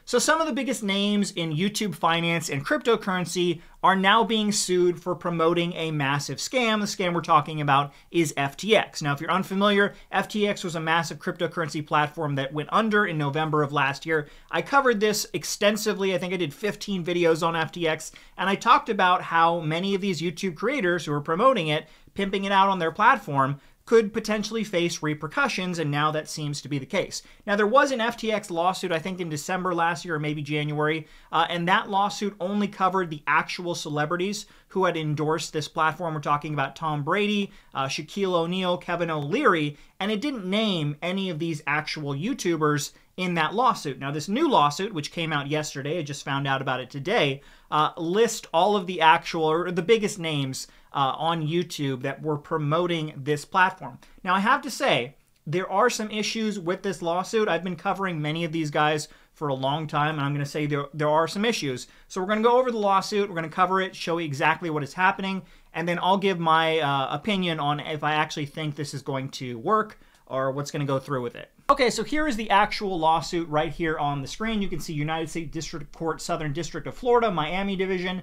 So some of the biggest names in YouTube finance and cryptocurrency are now being sued for promoting a massive scam. The scam we're talking about is FTX. Now, if you're unfamiliar, FTX was a massive cryptocurrency platform that went under in November of last year. I covered this extensively. I think I did 15 videos on FTX, and I talked about how many of these YouTube creators who are promoting it, pimping it out on their platform, could potentially face repercussions, and now that seems to be the case. Now, there was an FTX lawsuit, I think in December last year or maybe January, and that lawsuit only covered the actual celebrities who had endorsed this platform. We're talking about Tom Brady, Shaquille O'Neal, Kevin O'Leary, and it didn't name any of these actual YouTubers in that lawsuit. Now, this new lawsuit, which came out yesterday, I just found out about it today, lists all of the actual, or the biggest names on YouTube that were promoting this platform. Now, I have to say, there are some issues with this lawsuit. I've been covering many of these guys for a long time, and I'm going to say there are some issues. So we're going to go over the lawsuit, we're going to cover it, show you exactly what is happening, and then I'll give my opinion on if I actually think this is going to work or what's going to go through with it. Okay, so here is the actual lawsuit right here on the screen. You can see United States District Court, Southern District of Florida, Miami Division.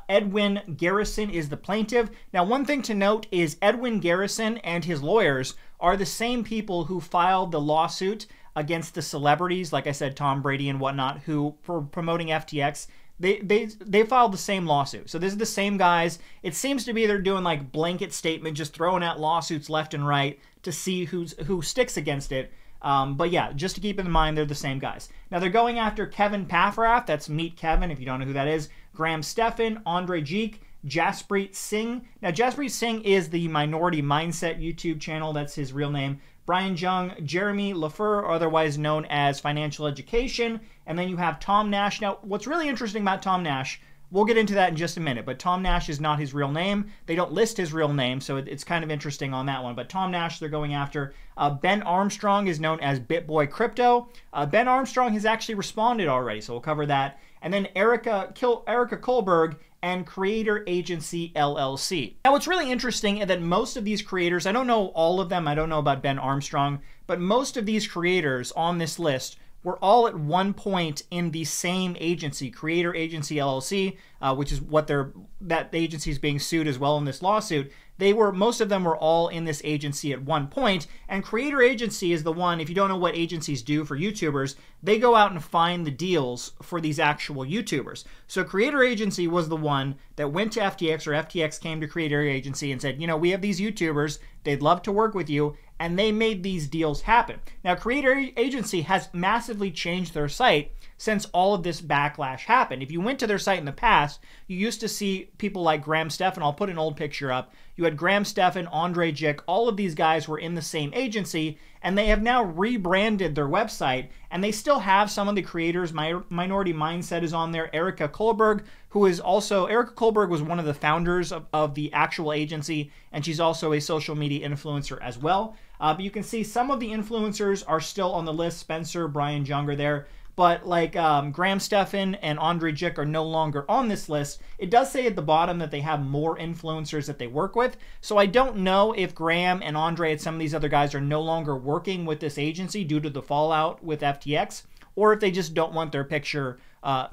Edwin Garrison is the plaintiff. Now, one thing to note is Edwin Garrison and his lawyers are the same people who filed the lawsuit against the celebrities, like I said, Tom Brady and whatnot, who for promoting FTX. They filed the same lawsuit. So this is the same guys. It seems to be they're doing like blanket statement, just throwing out lawsuits left and right to see who sticks against it. But yeah, just to keep in mind, they're the same guys. Now, they're going after Kevin Paffrath, that's Meet Kevin, if you don't know who that is, Graham Stephan, Andrei Jikh, Jaspreet Singh. Now, Jaspreet Singh is the Minority Mindset YouTube channel. That's his real name. Brian Jung, Jeremy Lafleur, otherwise known as Financial Education. And then you have Tom Nash. Now, what's really interesting about Tom Nash, we'll get into that in just a minute, but Tom Nash is not his real name. They don't list his real name, so it's kind of interesting on that one. But Tom Nash, they're going after. Ben Armstrong is known as BitBoy Crypto. Ben Armstrong has actually responded already, so we'll cover that. And then Erica Kullberg and Creator Agency LLC. Now, what's really interesting is that most of these creators, I don't know all of them, I don't know about Ben Armstrong, but most of these creators on this list were all at one point in the same agency, Creator Agency LLC, which is what that agency is being sued as well in this lawsuit. Most of them were all in this agency at one point, and Creator Agency is the one, if you don't know what agencies do for YouTubers, they go out and find the deals for these actual YouTubers. So Creator Agency was the one that went to FTX, or FTX came to Creator Agency and said, you know, we have these YouTubers, they'd love to work with you, and they made these deals happen. Now, Creator Agency has massively changed their site since all of this backlash happened. If you went to their site in the past, you used to see people like Graham Stephan. I'll put an old picture up. You had Graham Stephan, Andrei Jikh, all of these guys were in the same agency, and they have now rebranded their website, and they still have some of the creators. Minority Mindset is on there. Erica Kullberg, Erica Kullberg was one of the founders of the actual agency, and she's also a social media influencer as well. But you can see some of the influencers are still on the list. Spencer, Brian Jung are there. But like Graham Stephan and Andrei Jikh are no longer on this list. It does say at the bottom that they have more influencers that they work with. So I don't know if Graham and Andrei and some of these other guys are no longer working with this agency due to the fallout with FTX, or if they just don't want their picture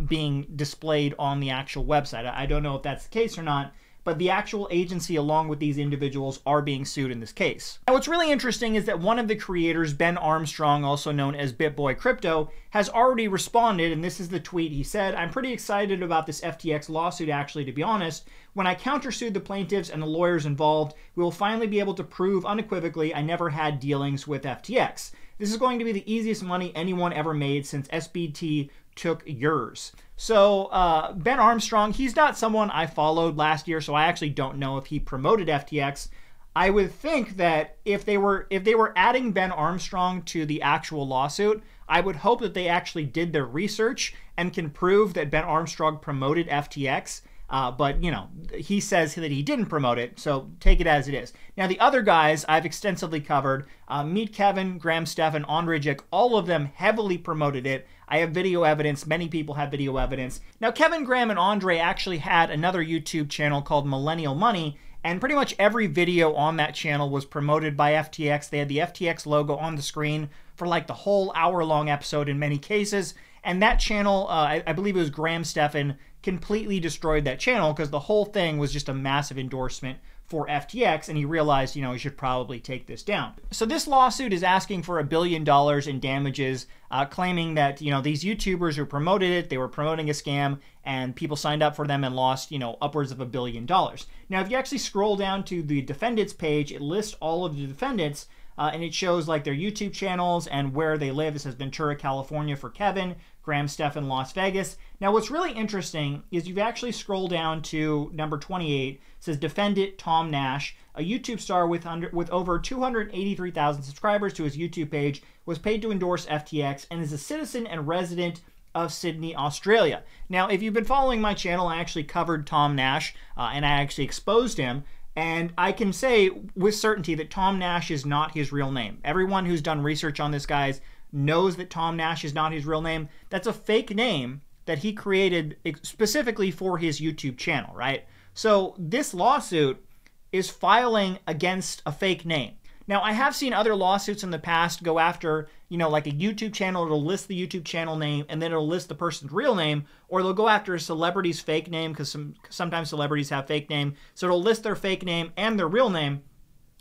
being displayed on the actual website. I don't know if that's the case or not, but the actual agency along with these individuals are being sued in this case. Now, what's really interesting is that one of the creators, Ben Armstrong, also known as BitBoy Crypto, has already responded, and this is the tweet. He said, "I'm pretty excited about this FTX lawsuit, actually, to be honest. When I countersued the plaintiffs and the lawyers involved, we will finally be able to prove unequivocally I never had dealings with FTX. This is going to be the easiest money anyone ever made since SBT took yours." So Ben Armstrong, he's not someone I followed last year, so I actually don't know if he promoted FTX. I would think that if they were adding Ben Armstrong to the actual lawsuit, I would hope that they actually did their research and can prove that Ben Armstrong promoted FTX. But, you know, he says that he didn't promote it, so take it as it is. Now, the other guys I've extensively covered, Meet Kevin, Graham Stephan, Andrei Jikh, all of them heavily promoted it. I have video evidence. Many people have video evidence. Now, Kevin, Graham, and Andrei actually had another YouTube channel called Millennial Money, and pretty much every video on that channel was promoted by FTX. They had the FTX logo on the screen for like the whole hour-long episode in many cases. And that channel, I believe it was Graham Stephan, completely destroyed that channel because the whole thing was just a massive endorsement for FTX, and he realized, he should probably take this down. So this lawsuit is asking for $1 billion in damages, claiming that, these YouTubers who promoted it, they were promoting a scam, and people signed up for them and lost, upwards of $1 billion. Now, if you actually scroll down to the defendants page, it lists all of the defendants, and it shows like their YouTube channels and where they live. It says Ventura, California for Kevin, Graham Stephan, Las Vegas. Now, what's really interesting is you've actually scrolled down to number 28. It says defendant Tom Nash, a YouTube star with over 283,000 subscribers to his YouTube page, was paid to endorse FTX and is a citizen and resident of Sydney, Australia. Now, if you've been following my channel, I actually covered Tom Nash and I actually exposed him. And I can say with certainty that Tom Nash is not his real name. Everyone who's done research on this, guys, knows that Tom Nash is not his real name. That's a fake name that he created specifically for his YouTube channel, right? So this lawsuit is filing against a fake name. Now, I have seen other lawsuits in the past go after, like a YouTube channel. It'll list the YouTube channel name and then it'll list the person's real name, or they'll go after a celebrity's fake name because sometimes celebrities have fake name. So it'll list their fake name and their real name.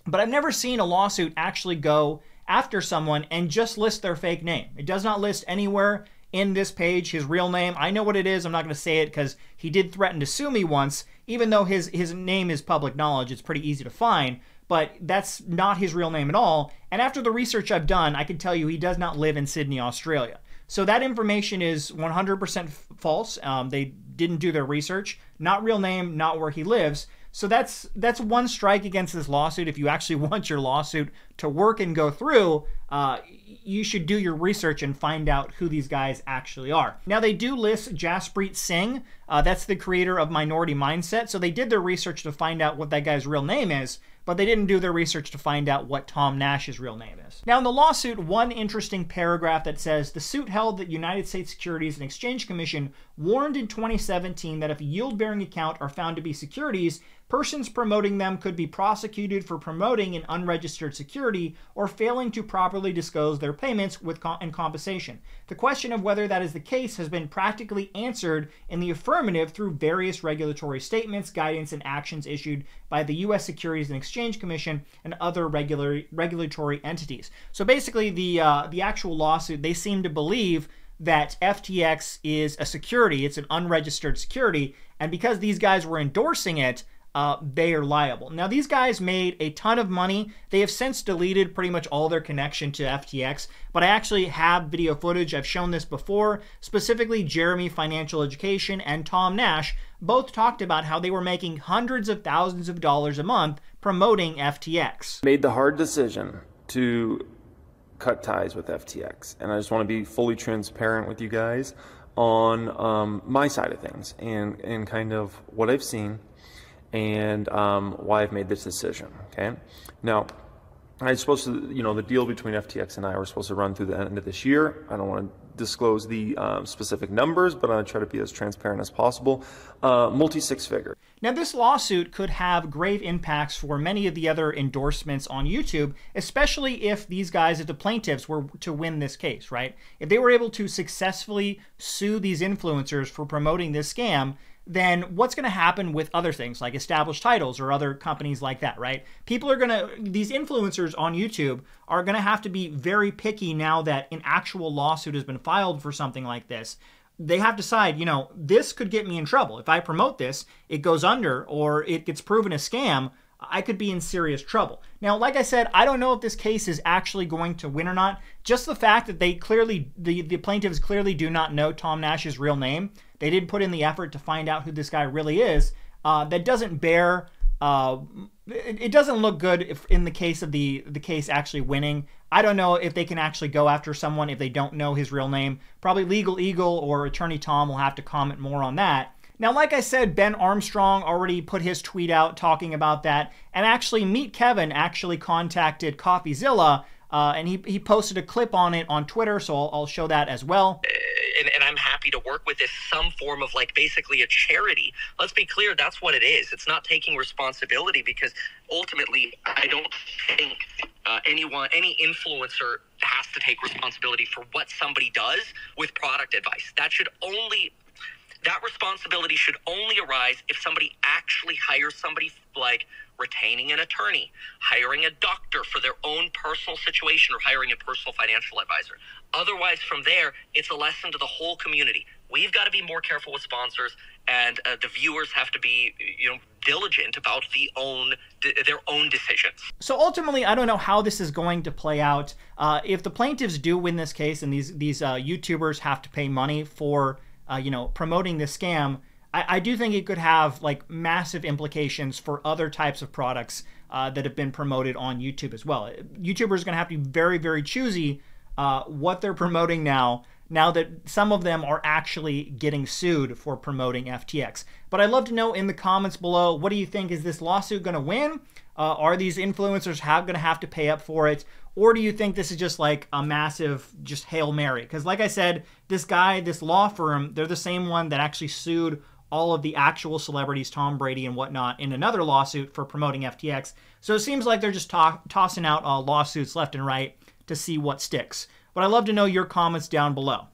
But I've never seen a lawsuit actually go after someone and just list their fake name. It does not list anywhere in this page his real name. I know what it is. I'm not going to say it because he did threaten to sue me once. Even though his name is public knowledge, it's pretty easy to find. But that's not his real name at all. And after the research I've done, I can tell you he does not live in Sydney, Australia. So that information is 100% false. They didn't do their research. Not real name, not where he lives. So that's one strike against this lawsuit. If you actually want your lawsuit to work and go through, you should do your research and find out who these guys actually are. Now, they do list Jaspreet Singh. That's the creator of Minority Mindset. So they did their research to find out what that guy's real name is, but they didn't do their research to find out what Tom Nash's real name is. Now, in the lawsuit, one interesting paragraph that says, the suit held that United States Securities and Exchange Commission warned in 2017 that if a yield-bearing account are found to be securities, persons promoting them could be prosecuted for promoting an unregistered security or failing to properly disclose their payments and compensation. The question of whether that is the case has been practically answered in the affirmative through various regulatory statements, guidance, and actions issued by the U.S. Securities and Exchange Commission and other regulatory entities. So basically, the actual lawsuit, they seem to believe that FTX is a security. It's an unregistered security. And because these guys were endorsing it, they are liable. Now, these guys made a ton of money. They have since deleted pretty much all their connection to FTX, but I actually have video footage. I've shown this before. Specifically, Jeremy Financial Education and Tom Nash both talked about how they were making hundreds of thousands of dollars a month promoting FTX. Made the hard decision to cut ties with FTX, and I just want to be fully transparent with you guys on my side of things and kind of what I've seen and why I've made this decision, okay? Now, I was supposed to, the deal between FTX and I were supposed to run through the end of this year. I don't want to disclose the specific numbers, but I'm going to try to be as transparent as possible. Multi-six figure. Now, this lawsuit could have grave impacts for many of the other endorsements on YouTube, especially if these guys, if the plaintiffs were to win this case, right? If they were able to successfully sue these influencers for promoting this scam, then what's going to happen with other things like established titles or other companies like that, right? People are going to, these influencers on YouTube are going to have to be very picky now that an actual lawsuit has been filed for something like this. They have to decide, this could get me in trouble. If I promote this, it goes under or it gets proven a scam, I could be in serious trouble. Now, like I said, I don't know if this case is actually going to win or not. Just the fact that they clearly, the plaintiffs clearly do not know Tom Nash's real name. They did put in the effort to find out who this guy really is. That doesn't bear, it doesn't look good if in the case of the case actually winning. I don't know if they can actually go after someone if they don't know his real name. Probably Legal Eagle or Attorney Tom will have to comment more on that. Now, like I said, Ben Armstrong already put his tweet out talking about that. And actually, Meet Kevin actually contacted CoffeeZilla, and he posted a clip on it on Twitter, so I'll show that as well. And I'm happy to work with this, some form of like basically a charity. Let's be clear, that's what it is. It's not taking responsibility because ultimately I don't think any influencer has to take responsibility for what somebody does with product advice. That responsibility should only arise if somebody actually hires somebody, like retaining an attorney, hiring a doctor for their own personal situation, or hiring a personal financial advisor. Otherwise, from there, it's a lesson to the whole community. We've got to be more careful with sponsors, and the viewers have to be, diligent about their own decisions. So ultimately, I don't know how this is going to play out. If the plaintiffs do win this case, and these YouTubers have to pay money for promoting this scam, I do think it could have like massive implications for other types of products that have been promoted on YouTube as well. YouTubers are going to have to be very, very choosy what they're promoting now that some of them are actually getting sued for promoting FTX. But I'd love to know in the comments below, what do you think? Is this lawsuit going to win? Are these influencers going to have to pay up for it? Or do you think this is just like a massive just Hail Mary? Because like I said, this law firm, they're the same one that actually sued all of the actual celebrities, Tom Brady and whatnot, in another lawsuit for promoting FTX. So it seems like they're just tossing out lawsuits left and right to see what sticks. But I'd love to know your comments down below.